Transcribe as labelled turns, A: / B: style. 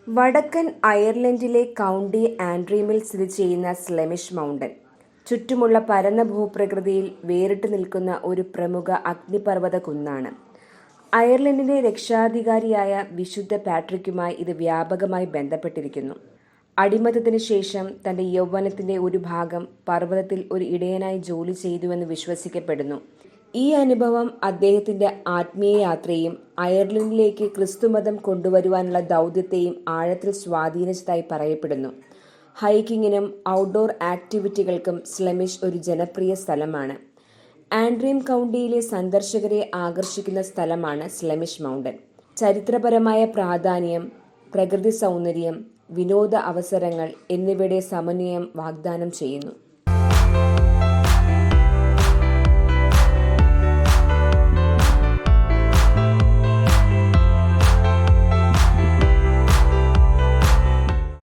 A: വടക്കൻ അയർലൻഡിലെ കൗണ്ടി ആൻഡ്രീമിൽ സ്ഥിതി ചെയ്യുന്ന സ്ലെമിഷ് മൗണ്ടൻ, ചുറ്റുമുള്ള പരന്ന ഭൂപ്രകൃതിയിൽ വേറിട്ടു നിൽക്കുന്ന ഒരു പ്രമുഖ അഗ്നിപർവ്വത കുന്നാണ്. അയർലൻഡിന്റെ രക്ഷാധികാരിയായ വിശുദ്ധ പാട്രിക്കുമായി ഇത് വ്യാപകമായി ബന്ധപ്പെട്ടിരിക്കുന്നു. അടിമത്തത്തിനു ശേഷം തന്റെ യൗവനത്തിന്റെ ഒരു ഭാഗം പർവ്വതത്തിൽ ഒരു ഇടയനായി ജോലി ചെയ്തുവെന്ന് വിശ്വസിക്കപ്പെടുന്നു. ഈ അനുഭവം അദ്ദേഹത്തിന്റെ ആത്മീയയാത്രയെയും അയർലൻഡിലേക്ക് ക്രിസ്തുമതം കൊണ്ടുവരുവാനുള്ള ദൗത്യത്തെയും ആഴത്തിൽ സ്വാധീനിച്ചതായി പറയപ്പെടുന്നു. ഹൈക്കിങ്ങിനും ഔട്ട്ഡോർ ആക്ടിവിറ്റികൾക്കും സ്ലെമിഷ് ഒരു ജനപ്രിയ സ്ഥലമാണ്. ആൻഡ്രീം കൗണ്ടിയിലെ സന്ദർശകരെ ആകർഷിക്കുന്ന സ്ഥലമാണ് സ്ലെമിഷ് മൗണ്ടൻ. ചരിത്രപരമായ പ്രാധാന്യം, പ്രകൃതി സൗന്ദര്യം, വിനോദ അവസരങ്ങൾ എന്നിവയുടെ സമന്വയം വാഗ്ദാനം ചെയ്യുന്നു.